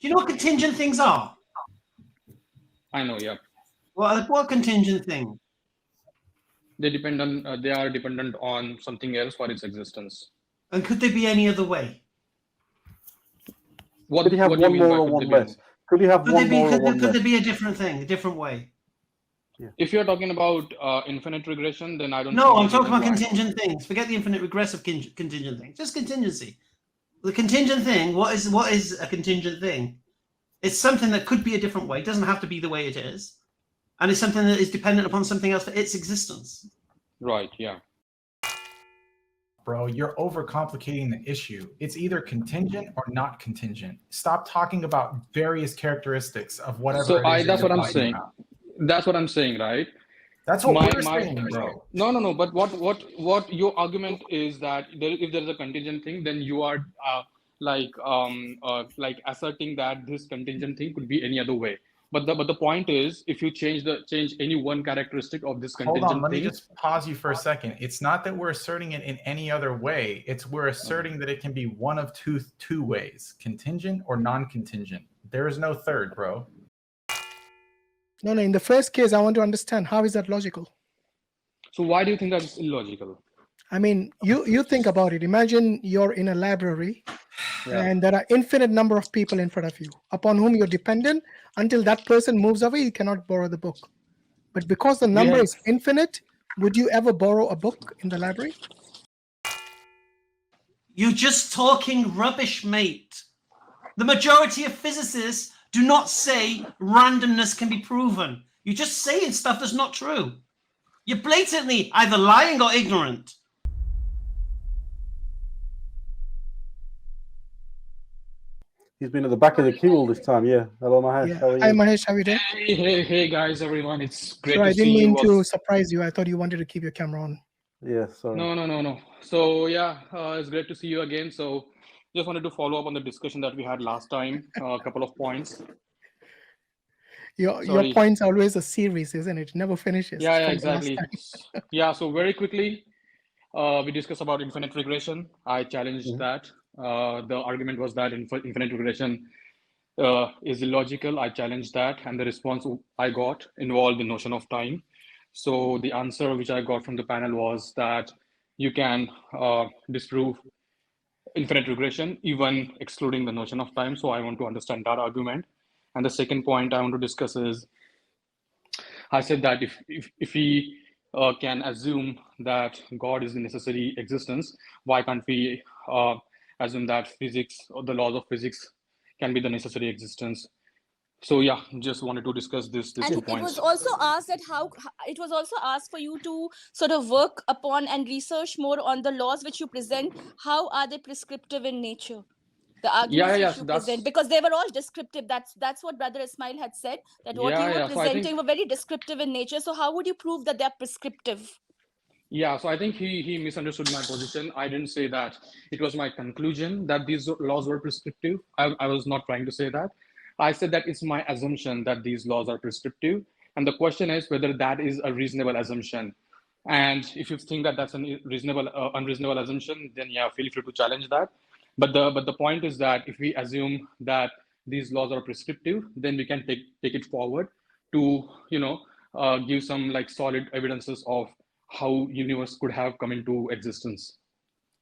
Do you know what contingent things are? I know, yeah. What contingent thing? They are dependent on something else for its existence. And could there be any other way? What Could you have what do you one mean more by or could one there be less? Could you have Could one there be more or one could less? there be a different thing, a different way? If you're talking about infinite regression, then I don't. No, see I'm any talking reason about why not. contingent things. Forget the infinite regressive contingent thing. Just contingency. The contingent thing. What is a contingent thing? It's something that could be a different way. It doesn't have to be the way it is, and it's something that is dependent upon something else for its existence. Right. Yeah. Bro, you're overcomplicating the issue. It's either contingent or not contingent. Stop talking about various characteristics of whatever. So it is that's you're what I'm talking saying. about. That's what I'm saying, right? That's what we're saying, bro. No. But what your argument is that if there is a contingent thing, then you are like asserting that this contingent thing could be any other way. But the point is, if you change any one characteristic of this contingent Hold on, let me thing, just pause you for a second. It's not that we're asserting it in any other way. It's we're asserting that it can be one of two ways, contingent or non-contingent. There is no third, bro. No, in the first case, I want to understand, how is that logical? so why do you think that it's illogical? I mean, you think about it. Imagine you're in a library Yeah. and there are infinite number of people in front of you upon whom you're dependent. Until that person moves away, you cannot borrow the book. But because the number is infinite, would you ever borrow a book in the library? You're just talking rubbish, mate. The majority of physicists do not say randomness can be proven. You're just saying stuff that's not true. You're blatantly either lying or ignorant. He's been at the back of the queue all this time. Yeah. Hello, Mahesh. Yeah. How are you? Hi, Mahesh. How are you doing? Hey guys, everyone. It's great Sorry, I to see didn't you. mean to surprise you. I thought you wanted to keep your camera on. Yeah, sorry. No. So yeah, it's great to see you again. So just wanted to follow up on the discussion that we had last time. A couple of points. Your Sorry. point's always a series, isn't it? It never finishes. Yeah, from the exactly. last time. Yeah, so very quickly, we discussed about infinite regression. I challenged that. The argument was that infinite regression is illogical. I challenged that, and the response I got involved the notion of time. So the answer which I got from the panel was that you can disprove infinite regression, even excluding the notion of time. So I want to understand that argument. And the second point I want to discuss is, I said that if we can assume that God is the necessary existence, why can't we assume that physics or the laws of physics can be the necessary existence? So yeah, just wanted to discuss these 2 And points. it was also asked that it was also asked for you to sort of work upon and research more on the laws which you present. How are they prescriptive in nature? The arguments which you present, because they were all descriptive. That's what Brother Ismail had said, that what you were presenting were very descriptive in nature. So how would you prove that they're prescriptive? Yeah, so I think he misunderstood my position. I didn't say that it was my conclusion that these laws were prescriptive. I was not trying to say that. I said that it's my assumption that these laws are prescriptive. And the question is whether that is a reasonable assumption. And if you think that that's an unreasonable assumption, then yeah, feel free to challenge that. But the point is that if we assume that these laws are prescriptive, then we can take it forward to give some like solid evidences of how universe could have come into existence.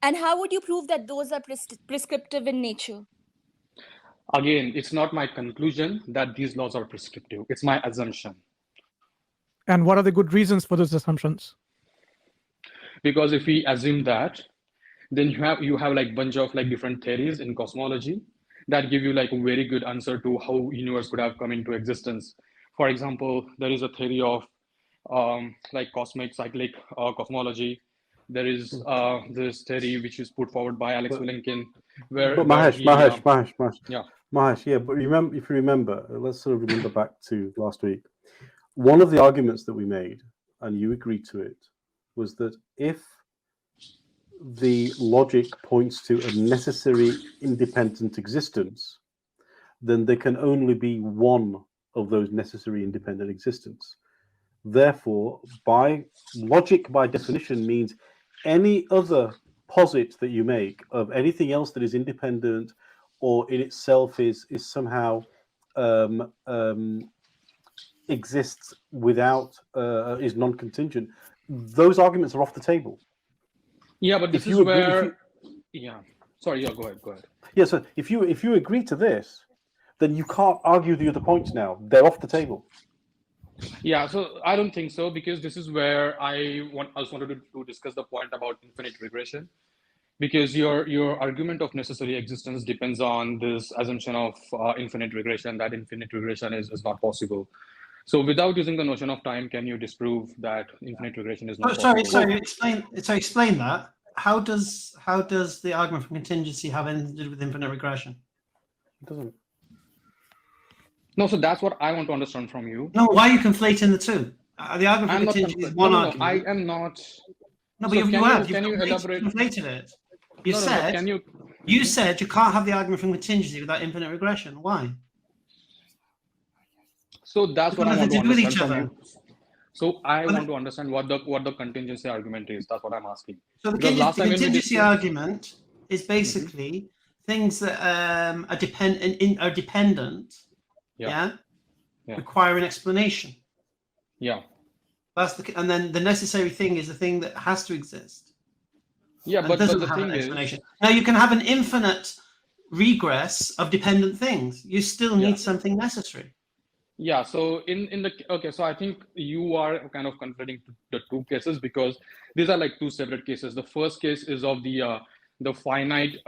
And how would you prove that those are prescriptive in nature? Again, it's not my conclusion that these laws are prescriptive. It's my assumption. And what are the good reasons for those assumptions? Because if we assume that, then you have like bunch of like different theories in cosmology that give you like a very good answer to how universe could have come into existence. For example, there is a theory of like cosmic cyclic cosmology. There is this theory which is put forward by Alex Willinkin, where Mahesh, yeah. But if you remember, let's sort of remember back to last week. One of the arguments that we made, and you agreed to it, was that if the logic points to a necessary independent existence, then there can only be one of those necessary independent existence. Therefore, by logic, by definition, means any other posit that you make of anything else that is independent or in itself is somehow exists without is non-contingent, those arguments are off the table. Yeah, but this is where yeah. Sorry, yeah, go ahead. Yeah, so if you agree to this, then you can't argue the other points now. They're off the table. Yeah, so I don't think so, because this is where I also wanted to discuss the point about infinite regression, because your argument of necessary existence depends on this assumption of infinite regression, that infinite regression is not possible. So without using the notion of time, can you disprove that infinite regression is not possible? Sorry, explain that. How does the argument from contingency have anything to do with infinite regression? It doesn't. No, so that's what I want to understand from you. No, why are you conflating the two? The argument from contingency is one argument. I am not. No, but you have. Can you elaborate? Conflated it. You said you can't have the argument from contingency without infinite regression. Why? So that's what I want to understand from you. So I want to to understand what the contingency argument is. That's what I'm asking. So the contingency argument is basically things that are dependent, require an explanation. Yeah. And then the necessary thing is the thing that has to exist. Yeah, but the thing is, now you can have an infinite regress of dependent things. You still need something necessary. Yeah, so so I think you are kind of conflating the two cases, because these are like two separate cases. The first case is of the finite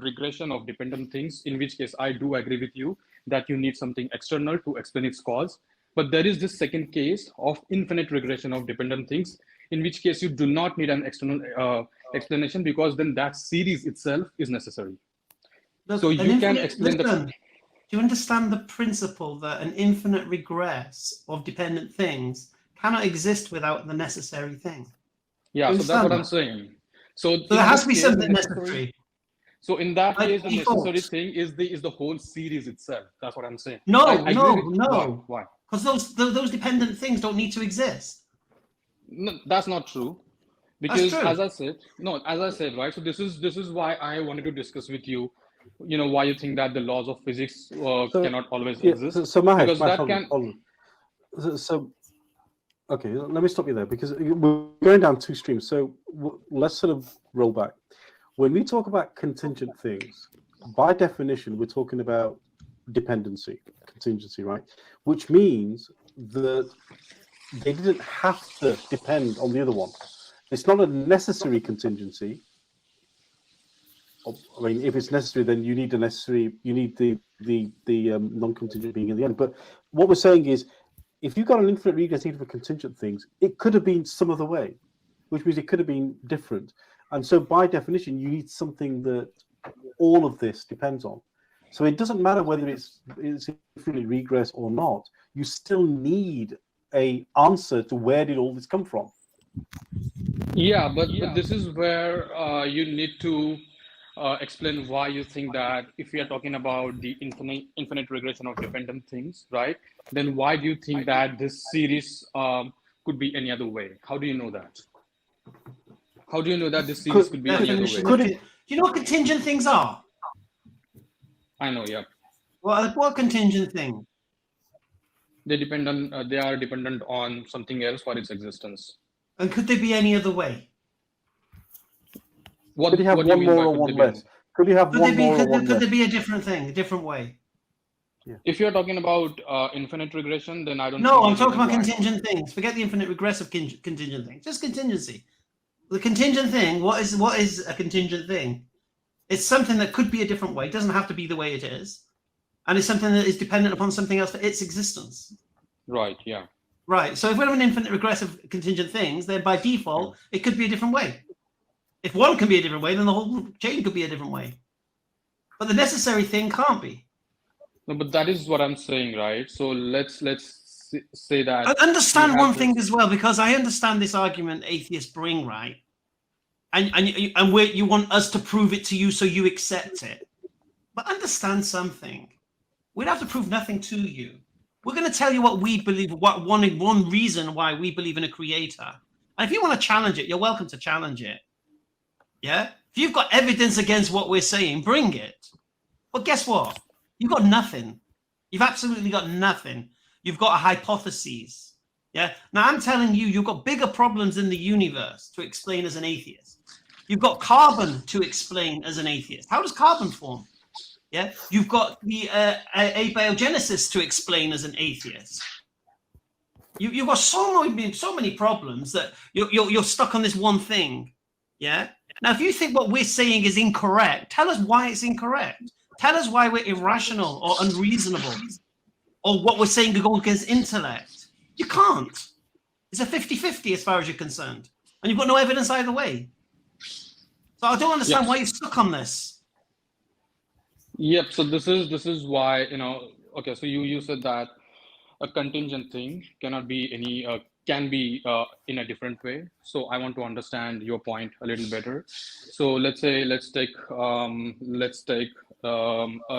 regression of dependent things, in which case I do agree with you that you need something external to explain its cause. But there is this second case of infinite regression of dependent things, in which case you do not need an external explanation, because then that series itself is necessary. Look, so you can explain Do you understand the principle that an infinite regress of dependent things cannot exist without the necessary thing? Yeah, so that's what I'm saying. So there has to be something necessary. So in that case, the necessary thing is the whole series itself. That's what I'm saying. No. Why? Because those dependent things don't need to exist. No, that's not true. Because as I said, right? So this is why I wanted to discuss with you, why you think that the laws of physics cannot always exist. So Mahesh, because that can. Okay, let me stop you there, because we're going down two streams. So let's sort of roll back. When we talk about contingent things, by definition, we're talking about dependency, contingency, right? Which means that they didn't have to depend on the other one. It's not a necessary contingency. I mean, if it's necessary, then you need the non-contingent being in the end. But what we're saying is, if you've got an infinite regress for contingent things, it could have been some other way, which means it could have been different. And so by definition, you need something that all of this depends on. So it doesn't matter whether it's infinite regress or not. You still need an answer to where did all this come from. Yeah, but this is where you need to explain why you think that if we are talking about the infinite regression of dependent things, right? Then why do you think that this series could be any other way? How do you know that? How do you know that this series could be any other way? Do you know what contingent things are? I know, yeah. What contingent thing? They are dependent on something else for its existence. And could they be any other way? Could you have one more or one less? Could you have one more or one less? Could there be a different thing, a different way? Yeah. If you're talking about infinite regression, then I don't. No, I'm talking about contingent things. Forget the infinite regressive contingent thing. Just contingency. The contingent thing. What is a contingent thing? It's something that could be a different way. It doesn't have to be the way it is, and it's something that is dependent upon something else for its existence. Right. Yeah. Right. So if we have an infinite regressive contingent things, then by default it could be a different way. If one can be a different way, then the whole chain could be a different way. But the necessary thing can't be. No, but that is what I'm saying, right? So let's say that. I understand one thing as well, because I understand this argument atheists bring, right? And where you want us to prove it to you so you accept it. But understand something. We'd have to prove nothing to you. We're going to tell you what we believe, what one reason why we believe in a creator. And if you want to challenge it, you're welcome to challenge it. Yeah? If you've got evidence against what we're saying, bring it. But guess what? You've got nothing. You've absolutely got nothing. You've got a hypothesis. Yeah. Now I'm telling you, you've got bigger problems in the universe to explain as an atheist. You've got carbon to explain as an atheist. How does carbon form? Yeah. You've got the abiogenesis to explain as an atheist. You've got so many problems that you're stuck on this one thing. Yeah. Now, if you think what we're saying is incorrect, tell us why it's incorrect. Tell us why we're irrational or unreasonable, or what we're saying to go against intellect. You can't. It's a 50-50 as far as you're concerned, and you've got no evidence either way. So I don't understand why you're stuck on this. Yep. So this is why, okay. So you said that a contingent thing cannot be can be in a different way. So I want to understand your point a little better. So let's take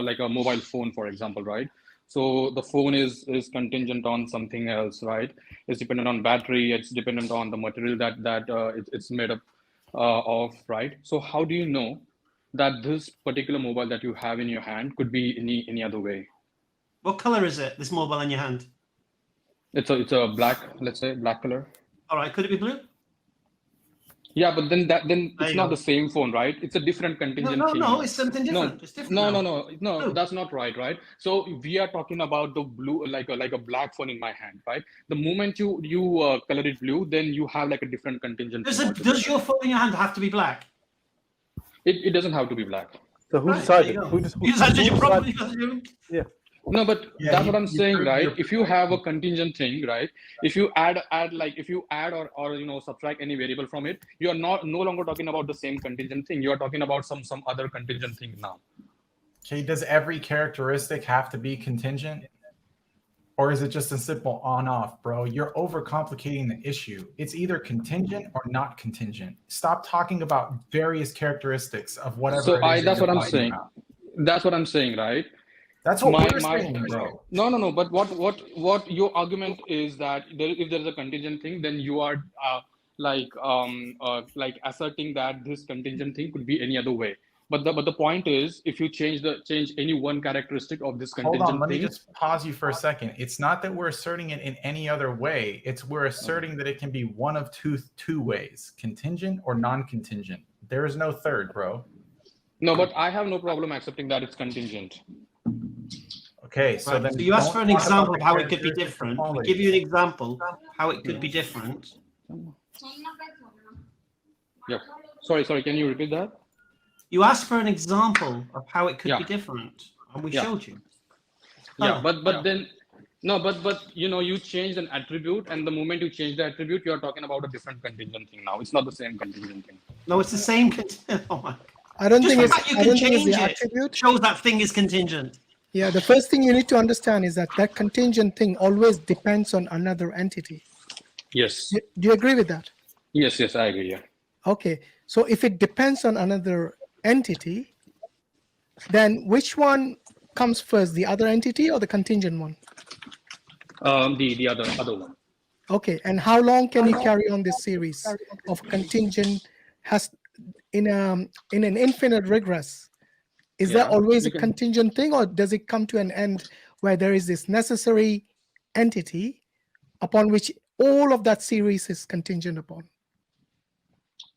like a mobile phone, for example, right? So the phone is contingent on something else, right? It's dependent on battery. It's dependent on the material that it's made up of, right? So how do you know that this particular mobile that you have in your hand could be any other way? What color is it, this mobile in your hand? It's a black, let's say black color. All right, could it be blue? Yeah, but then it's not the same phone, right? It's a different contingent thing. No, it's something different. It's different. No, that's not right? So we are talking about the blue, like a black phone in my hand, right? The moment you color it blue, then you have like a different contingent. Does your phone in your hand have to be black? It doesn't have to be black. So who decided? Yeah. No, but that's what I'm saying, right? If you have a contingent thing, right? If you add or subtract any variable from it, you are no longer talking about the same contingent thing. You are talking about some other contingent thing now. Okay, does every characteristic have to be contingent? Or is it just a simple on-off, bro? You're overcomplicating the issue. It's either contingent or not contingent. Stop talking about various characteristics of whatever. So that's what I'm saying. That's what I'm saying, right? That's what we're saying, bro. No. But what your argument is that if there is a contingent thing, then you are like asserting that this contingent thing could be any other way. But the point is, if you change any one characteristic of this contingent thing. Hold on, let me just pause you for a second. It's not that we're asserting it in any other way. It's we're asserting that it can be one of two ways: contingent or non-contingent. There is no third, bro. No, but I have no problem accepting that it's contingent. Okay, so then you asked for an example of how it could be different. We give you an example how it could be different. Yeah. Sorry. Can you repeat that? You asked for an example of how it could be different, and we showed you. Yeah, but then no, but you changed an attribute, and the moment you change the attribute, you are talking about a different contingent thing now. It's not the same contingent thing. No, it's the same contingent. Oh my. I don't think it's the attribute. Shows that thing is contingent. Yeah, the first thing you need to understand is that contingent thing always depends on another entity. Yes. Do you agree with that? Yes, I agree. Yeah. Okay, so if it depends on another entity, then which one comes first, the other entity or the contingent one? The other one. Okay, and how long can you carry on this series of contingent has in an infinite regress? Is there always a contingent thing, or does it come to an end where there is this necessary entity upon which all of that series is contingent upon?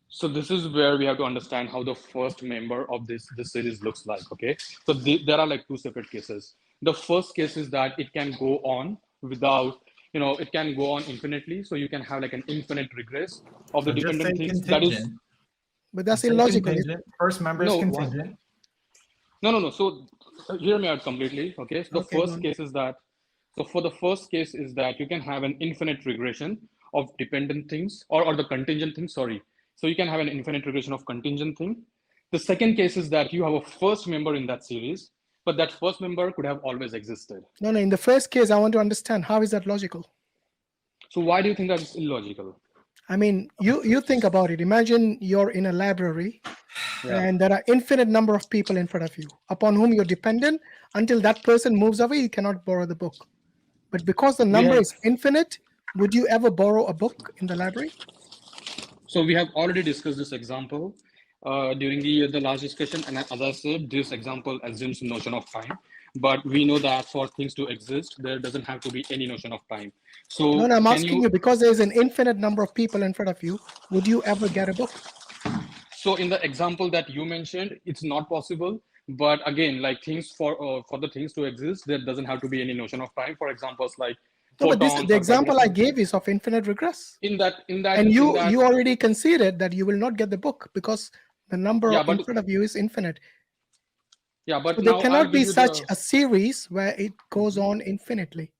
So this is where we have to understand how the first member of this series looks like, okay? So there are like two separate cases. The first case is that it can go on without, it can go on infinitely. So you can have like an infinite regress of the dependent things. That is, but that's illogical. First member is contingent. No. So hear me out completely, okay? So the first case is that, for the first case is that you can have an infinite regression of dependent things or the contingent things, sorry. So you can have an infinite regression of contingent thing. The second case is that you have a first member in that series, but that first member could have always existed. No, in the first case, I want to understand, how is that logical? So why do you think that's illogical? I mean, you think about it. Imagine you're in a library and there are infinite number of people in front of you upon whom you're dependent. Until that person moves away, you cannot borrow the book. But because the number is infinite, would you ever borrow a book in the library? So we have already discussed this example, during the last discussion, and as I said, this example assumes notion of time, but we know that for things to exist, there doesn't have to be any notion of time. So no, I'm asking you because there's an infinite number of people in front of you. Would you ever get a book? So in the example that you mentioned, it's not possible. But again, like things for the things to exist, there doesn't have to be any notion of time. For examples like no, but the example I gave is of infinite regress. In that, and you already conceded that you will not get the book because the number in front of you is infinite. Yeah, but so there cannot be such a series where it goes on infinitely.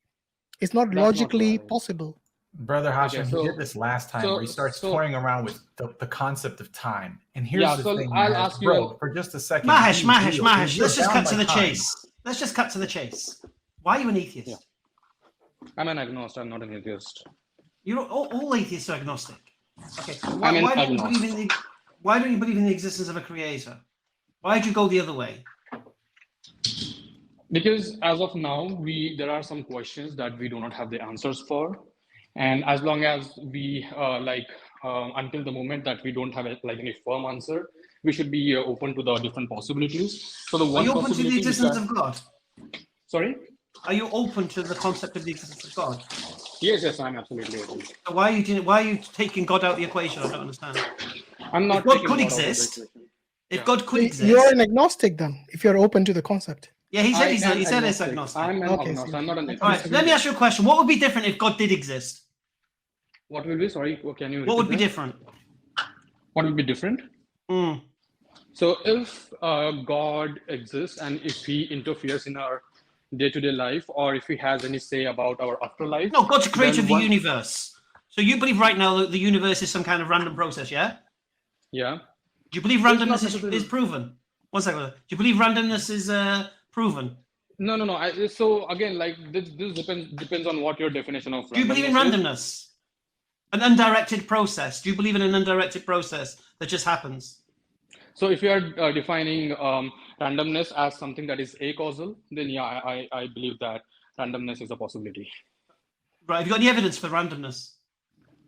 It's not logically possible. Brother Hashim, he did this last time where he starts toying around with the concept of time. And here's the thing, I'll ask you, bro, for just a second. Mahesh, let's just cut to the chase. Let's just cut to the chase. Why are you an atheist? Yeah. I'm an agnostic, I'm not an atheist. You're all atheists are agnostic. Okay. Why don't you believe in the existence of a creator? Why did you go the other way? Because as of now, there are some questions that we do not have the answers for. And as long as we until the moment that we don't have any firm answer, we should be open to the different possibilities. So the one Are you open to the existence of God? Sorry? Are you open to the concept of the existence of God? Yes, I'm absolutely open. So why are you taking God out of the equation? I don't understand. I'm not. If God could exist, God could exist, you're an agnostic then. If you're open to the concept. Yeah, he said he said it's agnostic. I'm an agnostic. I'm not an atheist. All right, let me ask you a question. What would be different if God did exist? What will be? Sorry, can you? What would be different? What would be different? So if God exists and if he interferes in our day-to-day life, or if he has any say about our afterlife. No, God's the creator of the universe. So you believe right now that the universe is some kind of random process, yeah? Yeah. Do you believe randomness is proven? One second. Do you believe randomness is proven? No. So again, like this depends on what your definition of. Do you believe in randomness? An undirected process. Do you believe in an undirected process that just happens? So if you are defining randomness as something that is acausal, then yeah, I believe that randomness is a possibility. Right. Have you got any evidence for randomness?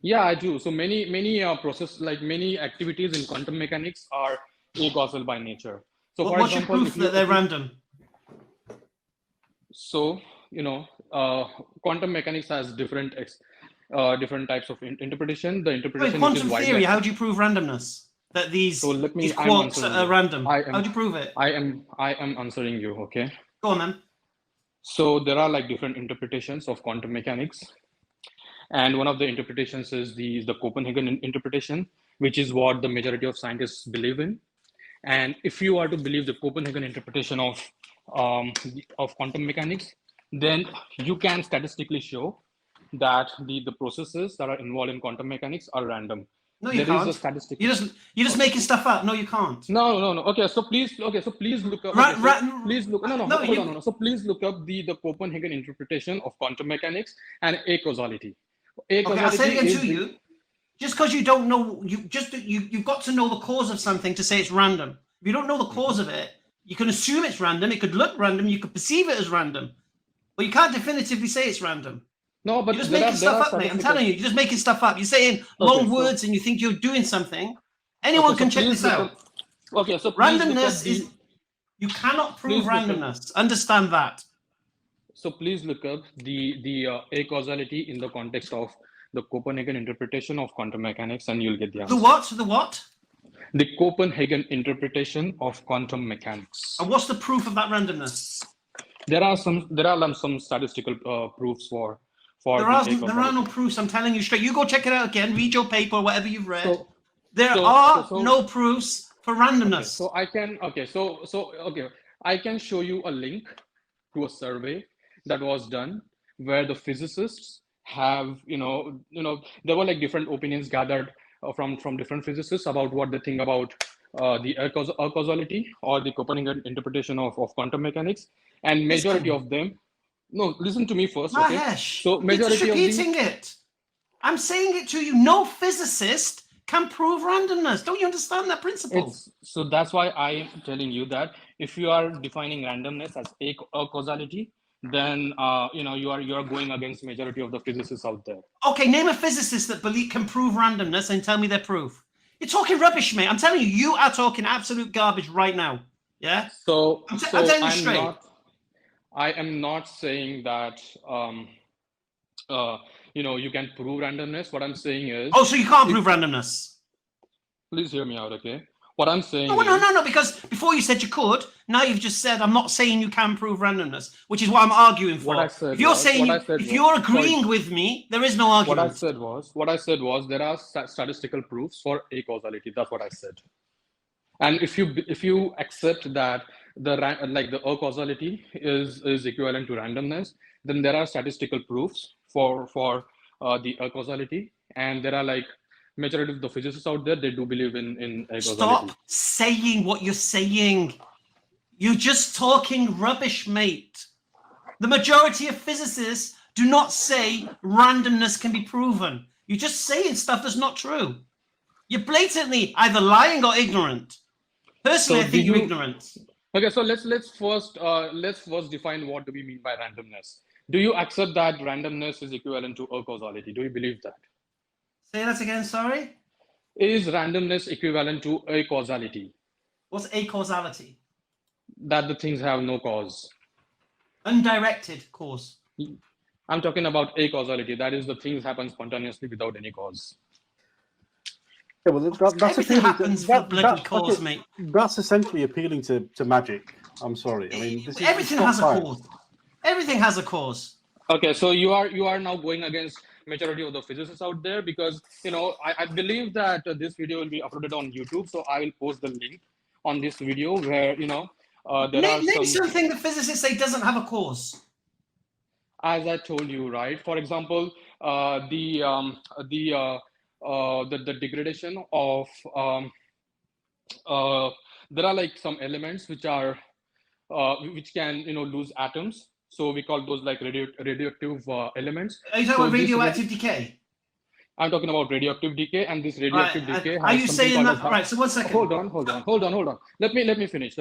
Yeah, I do. So many many activities in quantum mechanics are acausal by nature. So what's your proof that they're random? So quantum mechanics has different types of interpretation. The interpretation. Quantum theory. How do you prove randomness? That these quarks are random. How do you prove it? I am answering you. Okay. Go on then. So there are different interpretations of quantum mechanics, and one of the interpretations is the Copenhagen interpretation, which is what the majority of scientists believe in. And if you are to believe the Copenhagen interpretation of quantum mechanics, then you can statistically show that the processes that are involved in quantum mechanics are random. No, you can't. You're just making stuff up. No, you can't. No. Okay, so please look up. Please look. No. So please look up the Copenhagen interpretation of quantum mechanics and acausality. Okay, I'll say it again to you. Just because you don't know, you've got to know the cause of something to say it's random. If you don't know the cause of it, you can assume it's random. It could look random. You could perceive it as random, but you can't definitively say it's random. No, but you're just making stuff up, mate. I'm telling you, you're just making stuff up. You're saying long words and you think you're doing something. Anyone can check this out. Okay, so randomness is, you cannot prove randomness. Understand that. So please look up the acausality in the context of the Copenhagen interpretation of quantum mechanics, and you'll get the answer. The what? The what? The Copenhagen interpretation of quantum mechanics. And what's the proof of that randomness? There are some statistical proofs for. There are no proofs. I'm telling you straight. You go check it out again. Read your paper, whatever you've read. There are no proofs for randomness. I can show you a link to a survey that was done where the physicists have there were different opinions gathered from different physicists about what they think about the acausality or the Copenhagen interpretation of quantum mechanics, and majority of them. No, listen to me first. Mahesh, okay? So majority you're just repeating it. I'm saying it to you. No physicist can prove randomness. Don't you understand that principle? So that's why I am telling you that if you are defining randomness as acausality, then you are going against majority of the physicists out there. Okay, name a physicist that can prove randomness and tell me their proof. You're talking rubbish, mate. I'm telling you, you are talking absolute garbage right now. Yeah. So I'm telling you straight. I am not saying that you can prove randomness. What I'm saying is. Oh, so you can't prove randomness. Please hear me out, okay? What I'm saying no, because before you said you could, now you've just said I'm not saying you can prove randomness, which is what I'm arguing for. What I said if you're saying if you're agreeing with me, there is no argument. What I said was there are statistical proofs for acausality. That's what I said. And if you accept that the acausality is equivalent to randomness, then there are statistical proofs for the acausality, and there are like majority of the physicists out there, they do believe in acausality. Stop saying what you're saying. You're just talking rubbish, mate. The majority of physicists do not say randomness can be proven. You're just saying stuff that's not true. You're blatantly either lying or ignorant. Personally, I think you're ignorant. Okay, so let's first define what do we mean by randomness. Do you accept that randomness is equivalent to acausality? Do you believe that? Say that again, sorry? Is randomness equivalent to acausality? What's acausality? That the things have no cause. Undirected cause. I'm talking about acausality. That is the things happen spontaneously without any cause. Yeah, well, that's everything happens for bloody cause, mate. That's essentially appealing to magic. I'm sorry. I mean, everything has a cause. Everything has a cause. Okay, so you are now going against majority of the physicists out there because I believe that this video will be uploaded on YouTube, so I will post the link on this video where name something the physicists say doesn't have a cause. As I told you, right? For example, the degradation of there are like some elements which are which can lose atoms. So we call those like radioactive elements. Are you talking about radioactive decay? I'm talking about radioactive decay, and this radioactive decay. Are you saying that? Right. So 1 second. Hold on. Let me finish.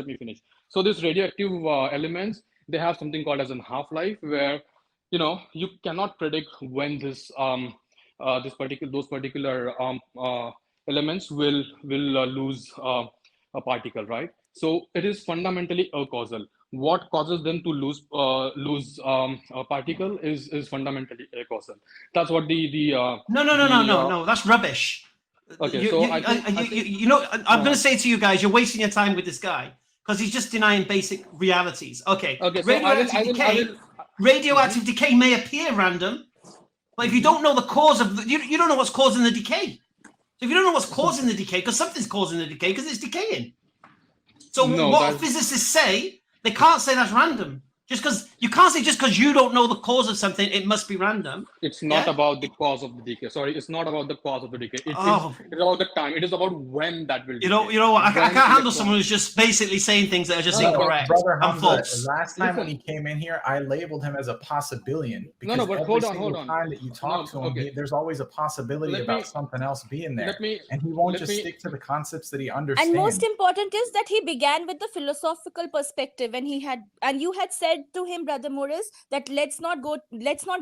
So this radioactive elements, they have something called as a half-life, where you cannot predict when those particular elements will lose a particle, right? So it is fundamentally acausal. What causes them to lose a particle is fundamentally acausal. That's what No. That's rubbish. Okay, I'm going to say to you guys, you're wasting your time with this guy because he's just denying basic realities. Okay. Radioactive decay may appear random, but if you don't know the cause of you don't know what's causing the decay. So if you don't know what's causing the decay, because something's causing the decay, because it's decaying. So what physicists say, they can't say that's random. You can't say just because you don't know the cause of something, it must be random. It's not about the cause of the decay. Sorry, it's not about the cause of the decay. It's about the time. It is about when that will. You know what? I can't handle someone who's just basically saying things that are just incorrect and false. Last time when he came in here, I labeled him as a Possibilian because but every single time that you talk to him, there's always a possibility about something else being there, and he won't just stick to the concepts that he understands. And most important is that he began with the philosophical perspective, and you had said to him, Brother Morris, that let's not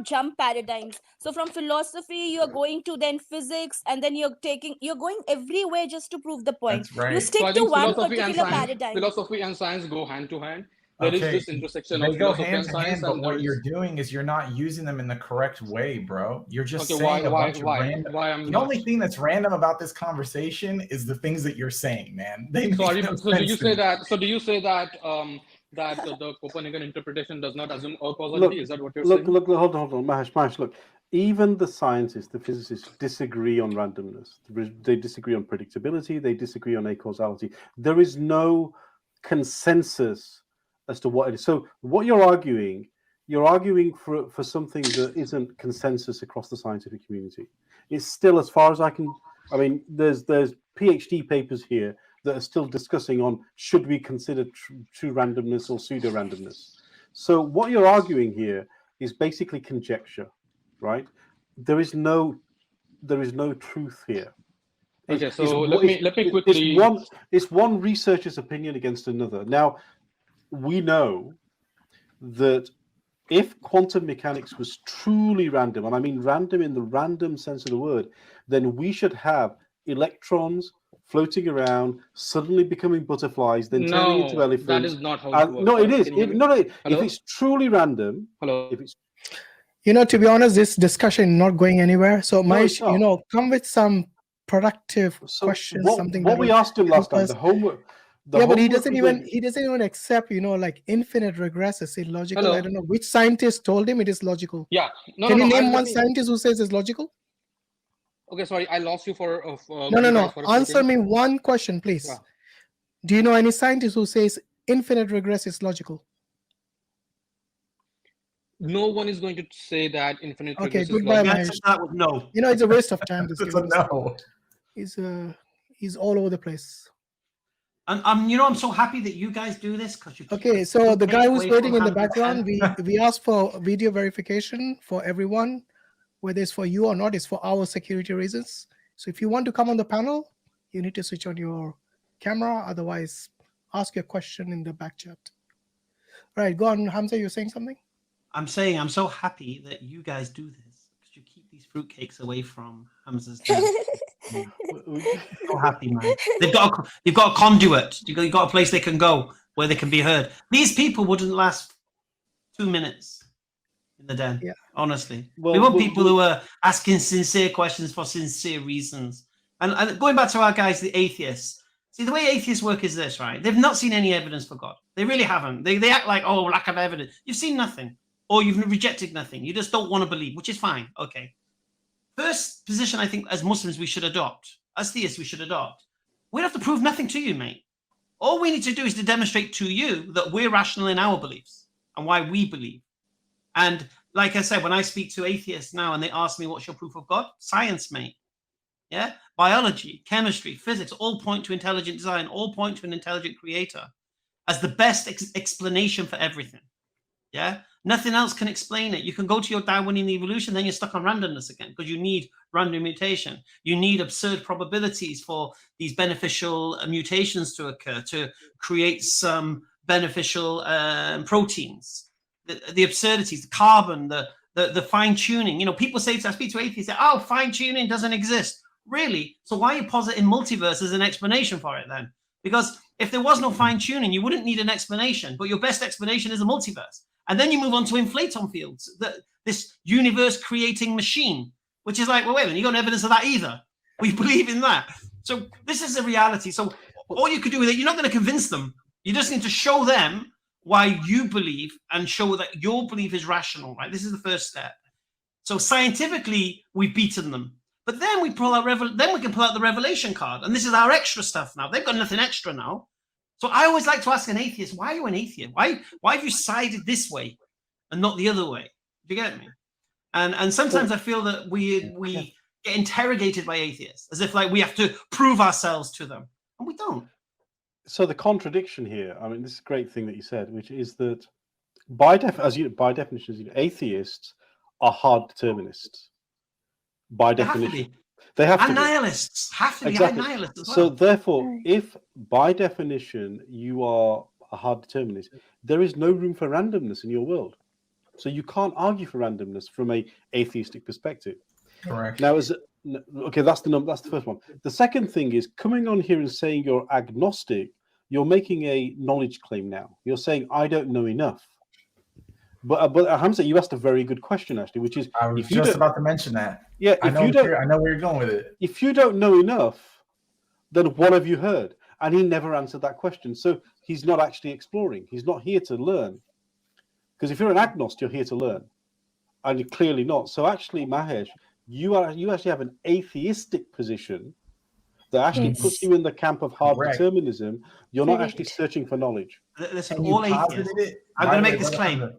jump paradigms. So from philosophy you're going to then physics, and then you're going everywhere just to prove the point. That's right. You stick to one particular paradigm. Philosophy and science go hand to hand. There is this intersection of philosophy and science, but what you're doing is you're not using them in the correct way, bro. You're just saying a bunch of random. The only thing that's random about this conversation is the things that you're saying, man. Do you say that the Copernican interpretation does not assume causality? Is that what you're saying? Look, hold on, Mahesh, look. Even the scientists, the physicists disagree on randomness. They disagree on predictability. They disagree on acausality. There is no consensus as to what it is. So what you're arguing for something that isn't consensus across the scientific community. It's still, as far as I mean, there's PhD papers here that are still discussing on should we consider true randomness or pseudo randomness. So what you're arguing here is basically conjecture, right? There is no truth here. Okay, so let me quickly. It's one researcher's opinion against another. Now, we know that if quantum mechanics was truly random, and I mean random in the random sense of the word, then we should have electrons floating around, suddenly becoming butterflies, then turning into elephants. That is not how it works. No, it is. If it's truly random, if it's to be honest, this discussion is not going anywhere. So, Mahesh, come with some productive questions. What we asked him last time, the homework. But he doesn't even accept, like infinite regress is illogical. I don't know which scientist told him it is logical. Yeah. Can you name one scientist who says it's logical? Okay, sorry, I lost you for. No. Answer me one question, please. Yeah. Do you know any scientist who says infinite regress is logical? No one is going to say that infinite regress is goodbye, logical. Mahesh. No. It's a waste of time. This no. He's all over the place. And I'm so happy that you guys do this because you. Okay, so the guy who's waiting in the background, we asked for video verification for everyone, whether it's for you or not. It's for our security reasons. So if you want to come on the panel, you need to switch on your camera. Otherwise, ask your question in the back chat. All right, go on, Hamza. You're saying something? I'm saying I'm so happy that you guys do this because you keep these fruitcakes away from Hamza's desk. So happy, man. You've got a conduit. You've got a place they can go where they can be heard. These people wouldn't last 2 minutes in the den. Yeah. Honestly, we want people who are asking sincere questions for sincere reasons. And going back to our guys, the atheists. See, the way atheists work is this, right? They've not seen any evidence for God. They really haven't. They act like, oh, lack of evidence. You've seen nothing, or you've rejected nothing. You just don't want to believe, which is fine. Okay. First position, I think, as Muslims, we should adopt. As theists, we should adopt. We don't have to prove nothing to you, mate. All we need to do is to demonstrate to you that we're rational in our beliefs and why we believe. And like I said, when I speak to atheists now and they ask me, what's your proof of God? Science, mate. Yeah? Biology, chemistry, physics, all point to intelligent design, all point to an intelligent creator as the best explanation for everything. Yeah? Nothing else can explain it. You can go to your Darwinian evolution, then you're stuck on randomness again because you need random mutation. You need absurd probabilities for these beneficial mutations to occur to create some beneficial proteins. The absurdities, the carbon, the fine tuning. People say, I speak to atheists, say, oh, fine tuning doesn't exist. Really? So why are you positing multiverse as an explanation for it then? Because if there was no fine tuning, you wouldn't need an explanation. But your best explanation is a multiverse. And then you move on to inflaton fields, this universe creating machine, which is like, well, wait a minute, you got no evidence of that either. We believe in that. So this is the reality. So all you could do with it, you're not going to convince them. You just need to show them why you believe and show that your belief is rational, right? This is the first step. So scientifically, we've beaten them. But then we pull out then we can pull out the revelation card. And this is our extra stuff now. They've got nothing extra now. So I always like to ask an atheist, why are you an atheist? Why have you sided this way and not the other way? Do you get me? And sometimes I feel that we get interrogated by atheists as if like we have to prove ourselves to them. And we don't. So the contradiction here, I mean, this is a great thing that you said, which is that by definition, atheists are hard determinists. By definition. They have to be. And nihilists have to be nihilists as well. So therefore, if by definition you are a hard determinist, there is no room for randomness in your world. So you can't argue for randomness from a atheistic perspective. Correct. Now, okay, that's the first one. The second thing is coming on here and saying you're agnostic. You're making a knowledge claim now. You're saying I don't know enough. But Hamza, you asked a very good question actually, which is I was just about to mention that. Yeah, I know where you're going with it. If you don't know enough, then what have you heard? And he never answered that question. So he's not actually exploring. He's not here to learn. Because if you're an agnostic, you're here to learn. And you're clearly not. So actually, Mahesh, you actually have an atheistic position that actually puts you in the camp of hard determinism. You're not actually searching for knowledge. Listen, all atheists. I'm going to make this claim.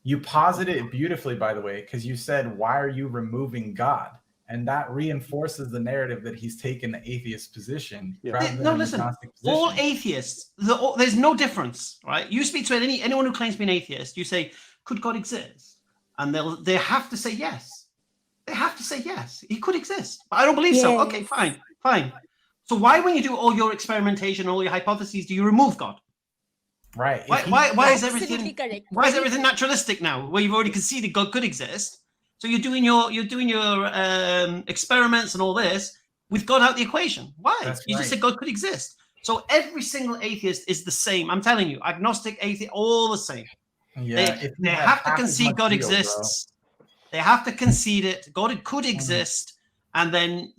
You posited it beautifully, by the way, because you said, why are you removing God? And that reinforces the narrative that he's taken the atheist position. No, listen, all atheists, there's no difference, right? You speak to anyone who claims to be an atheist, you say, could God exist? And they have to say yes. They have to say yes. He could exist. But I don't believe so. Okay, fine. So why, when you do all your experimentation, all your hypotheses, do you remove God? Right. Why is everything naturalistic now? Where you've already conceded God could exist. So you're doing your experiments and all this. with God out the equation. Why? That's You right. just said God could exist. So every single atheist is the same. I'm telling you, agnostic, atheist, all the same. Yeah, They have to concede God exists. They have to concede it. God could exist. And then,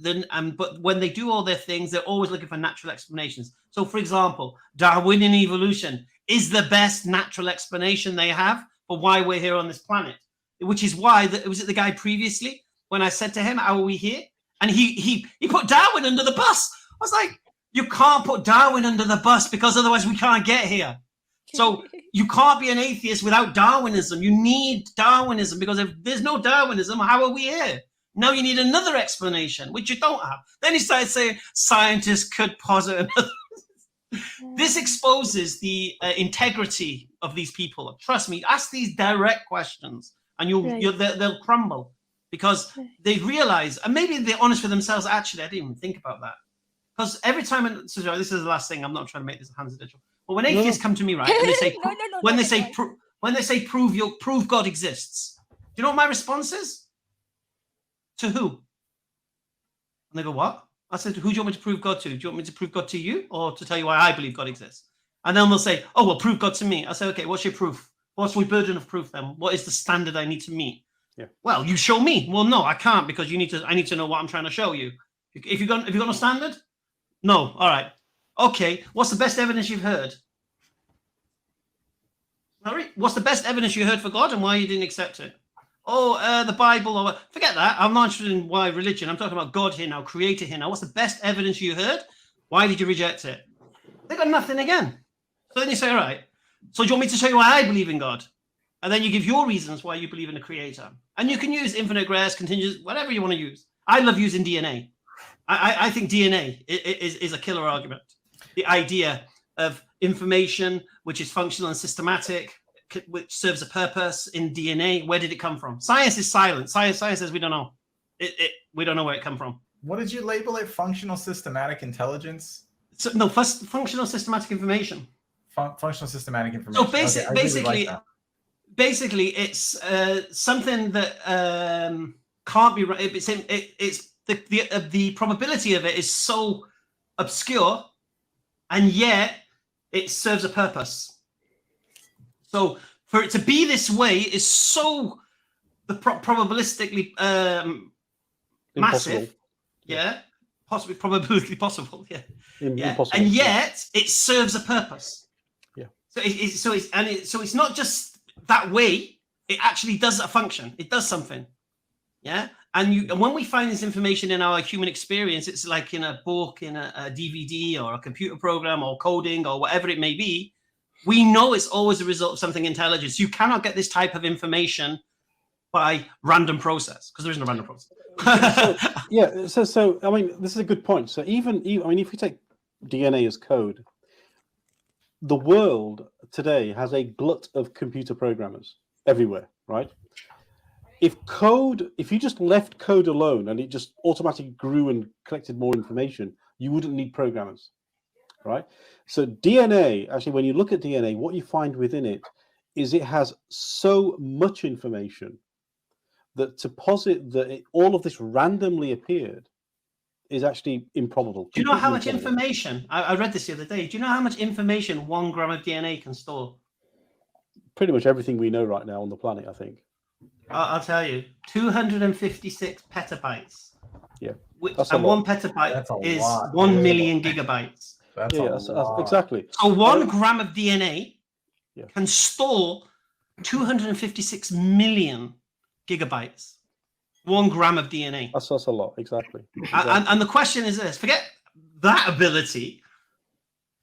but when they do all their things, they're always looking for natural explanations. So, for example, Darwinian evolution is the best natural explanation they have for why we're here on this planet. Which is why was it the guy previously when I said to him, "How are we here?" And he put Darwin under the bus. I was like, you can't put Darwin under the bus because otherwise we can't get here. So you can't be an atheist without Darwinism. You need Darwinism because if there's no Darwinism, how are we here? Now you need another explanation, which you don't have. Then he started saying scientists could posit another. This exposes the integrity of these people. Trust me, ask these direct questions and they'll crumble because they realize, and maybe they're honest with themselves, actually, I didn't even think about that. Because every time, so this is the last thing, I'm not trying to make this a Hamza digital. But when atheists come to me, right, and they say, when they say prove God exists, do you know what my response is? To who? And they go, what? I said, who do you want me to prove God to? Do you want me to prove God to you or to tell you why I believe God exists? And then they'll say, oh, well, prove God to me. I say, okay, what's your proof? What's my burden of proof then? What is the standard I need to meet? Yeah. Well, you show me. Well, no, I can't because I need to know what I'm trying to show you. If you got no standard? No. All right. Okay. What's the best evidence you've heard? All right. What's the best evidence you heard for God and why you didn't accept it? Oh, the Bible, or forget that. I'm not interested in why religion. I'm talking about God here now, creator here now. What's the best evidence you heard? Why did you reject it? They got nothing again. So then you say, all right, so do you want me to show you why I believe in God? And then you give your reasons why you believe in a creator. And you can use infinite grace, contingent, whatever you want to use. I love using DNA. I think DNA is a killer argument. The idea of information, which is functional and systematic, which serves a purpose in DNA. Where did it come from? Science is silent. Science says we don't know. We don't know where it come from. What did you label it? Functional systematic intelligence? So, no, functional systematic information. Functional systematic information. So basically, it's something that can't be right. It's the probability of it is so obscure, and yet it serves a purpose. So for it to be this way is so probabilistically massive, possibly probabilistically possible, and yet it serves a purpose. So it's not just that way. It actually does a function. It does something. And when we find this information in our human experience, it's like in a book, in a DVD, or a computer program, or coding, or whatever it may be. We know it's always a result of something intelligent. You cannot get this type of information by random process because there isn't a random process. So I mean, this is a good point. So even I mean, if we take DNA as code, the world today has a glut of computer programmers everywhere, right? If you just left code alone and it just automatically grew and collected more information, you wouldn't need programmers, right? So DNA, actually, when you look at DNA, what you find within it is it has so much information that to posit that all of this randomly appeared is actually improbable. Do you know how much information? I read this the other day. Do you know how much information 1 gram of DNA can store? Pretty much everything we know right now on the planet, I think. I'll tell you, 256 petabytes. Yeah. And 1 petabyte is 1 million gigabytes. That's exactly. So 1 gram of DNA can store 256 million gigabytes. 1 gram of DNA. That's a lot, exactly. And the question is this: forget that ability.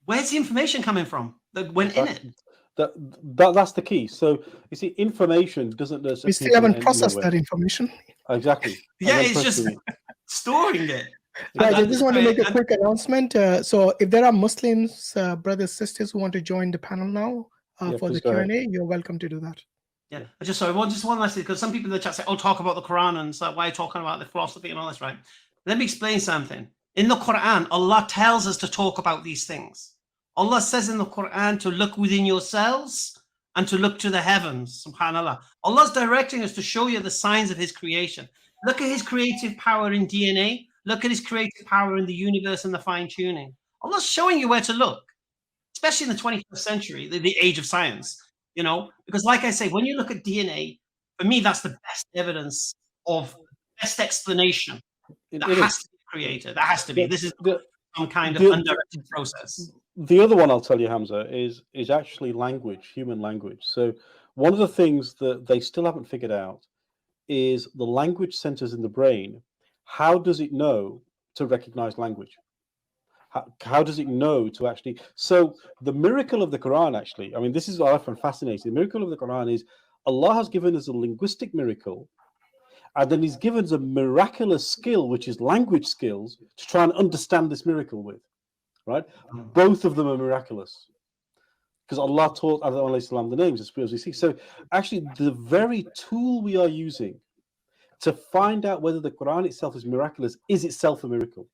Where's the information coming from that went in it? That's the key. So you see, information doesn't necessarily. We still haven't processed that information. Exactly. It's just storing it. Guys, I just want to make a quick announcement. So if there are Muslims, brothers, sisters who want to join the panel now for the Q&A, you're welcome to do that. Yeah, just one last thing, because some people in the chat say, "Oh, talk about the Quran," and so why are you talking about the philosophy and all this, right? Let me explain something. In the Quran, Allah tells us to talk about these things. Allah says in the Quran to look within yourselves and to look to the heavens. Subhanallah. Allah's directing us to show you the signs of His creation. Look at His creative power in DNA. Look at his creative power in the universe and the fine-tuning. Allah's showing you where to look, especially in the 21st century, the age of science, you know, because like I say, when you look at DNA, for me, that's the best evidence of best explanation. That has to be the creator. That has to be. This is some kind of undirected process. The other one I'll tell you, Hamza, is actually language, human language. So one of the things that they still haven't figured out is the language centers in the brain. How does it know to recognize language? How does it know to actually? So the miracle of the Quran, actually, I mean, this is what I find fascinating. The miracle of the Quran is Allah has given us a linguistic miracle, and then He's given us a miraculous skill, which is language skills, to try and understand this miracle with. Right? Both of them are miraculous because Allah taught Adam alayhi salam the names, as we see. So actually, the very tool we are using to find out whether the Quran itself is miraculous is itself a miracle.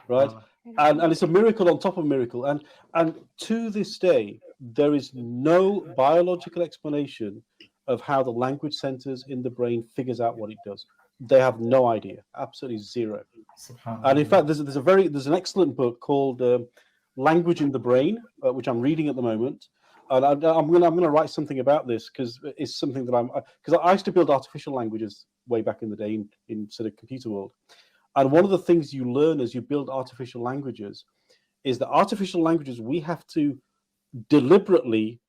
Right? And it's a miracle on top of miracle. And to this day, there is no biological explanation of how the language centers in the brain figures out what it does. They have no idea, absolutely zero. And in fact, there's an excellent book called Language in the Brain, which I'm reading at the moment. And I'm gonna write something about this because it's something that because I used to build artificial languages way back in the day in sort of computer world. And one of the things you learn as you build artificial languages is that artificial languages, we have to deliberately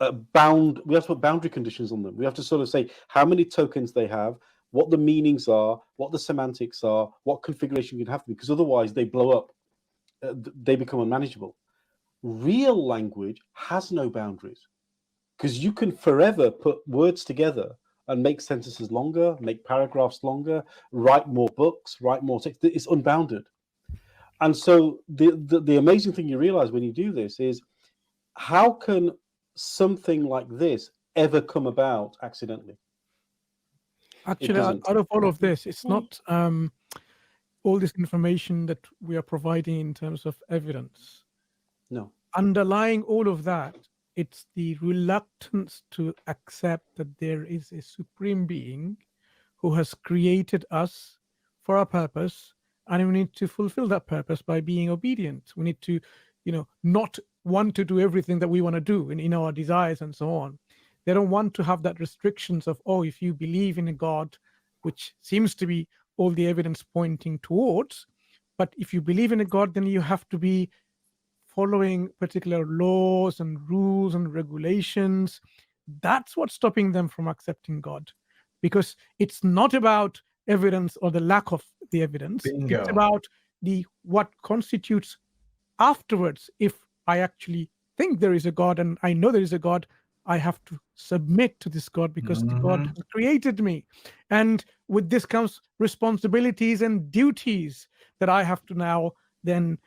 we have to put boundary conditions on them. We have to sort of say how many tokens they have, what the meanings are, what the semantics are, what configuration you can have, because otherwise they blow up. They become unmanageable. Real language has no boundaries because you can forever put words together and make sentences longer, make paragraphs longer, write more books, write more text. It's unbounded. And so the amazing thing you realize when you do this is how can something like this ever come about accidentally? Actually, out of all of this, it's not all this information that we are providing in terms of evidence. No. Underlying all of that, it's the reluctance to accept that there is a supreme being who has created us for a purpose, and we need to fulfill that purpose by being obedient. We need to, not want to do everything that we want to do in our desires and so on. They don't want to have that restrictions of, if you believe in a God, which seems to be all the evidence pointing towards, but if you believe in a God, then you have to be following particular laws and rules and regulations. That's what's stopping them from accepting God, because it's not about evidence or the lack of the evidence. Bingo. It's about what constitutes afterwards. If I actually think there is a God and I know there is a God, I have to submit to this God because the God has created me. And with this comes responsibilities and duties that I have to now then,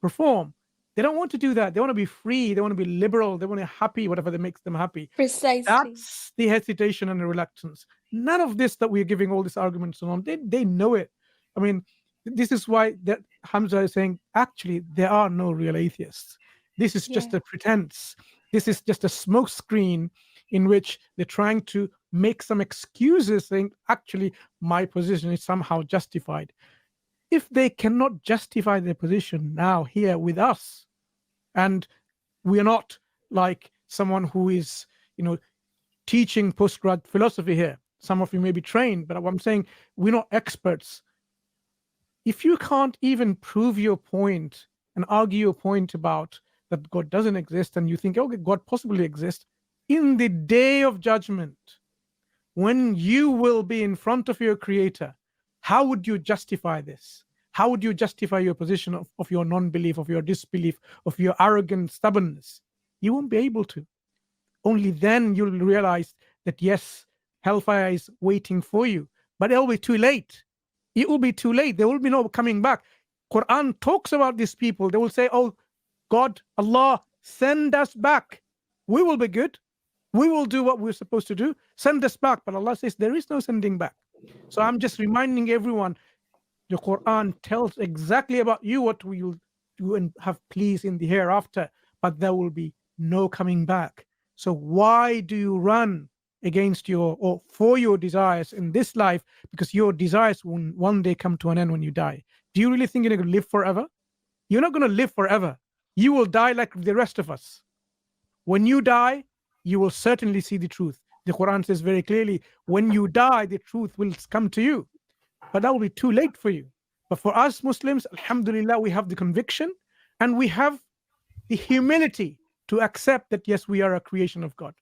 perform. They don't want to do that. They want to be free. They want to be liberal. They want to be happy, whatever that makes them happy. Precisely. That's the hesitation and the reluctance. None of this that we're giving all these arguments on, they know it. I mean, this is why that Hamza is saying, actually, there are no real atheists. This is just a pretense. This is just a smoke screen in which they're trying to make some excuses, saying, actually, my position is somehow justified. If they cannot justify their position now here with us, and we are not like someone who is, teaching postgrad philosophy here. Some of you may be trained, but I'm saying we're not experts. If you can't even prove your point and argue your point about that God doesn't exist, and you think, okay, God possibly exists, in the day of judgment, when you will be in front of your Creator, how would you justify this? How would you justify your position of your non-belief, of your disbelief, of your arrogant stubbornness? You won't be able to. Only then you'll realize that, yes, hellfire is waiting for you, but it'll be too late. It will be too late. There will be no coming back. Quran talks about these people. They will say, oh, God, Allah, send us back. We will be good. We will do what we're supposed to do. Send us back. But Allah says there is no sending back. So I'm just reminding everyone, the Quran tells exactly about you what we will do and have pleased in the hereafter, but there will be no coming back. So why do you run against your or for your desires in this life, because your desires will one day come to an end when you die. Do you really think you're going to live forever? You're not going to live forever. You will die like the rest of us. When you die, you will certainly see the truth. The Quran says very clearly, when you die, the truth will come to you. But that will be too late for you. But for us Muslims, alhamdulillah, we have the conviction and we have the humility to accept that, yes, we are a creation of God.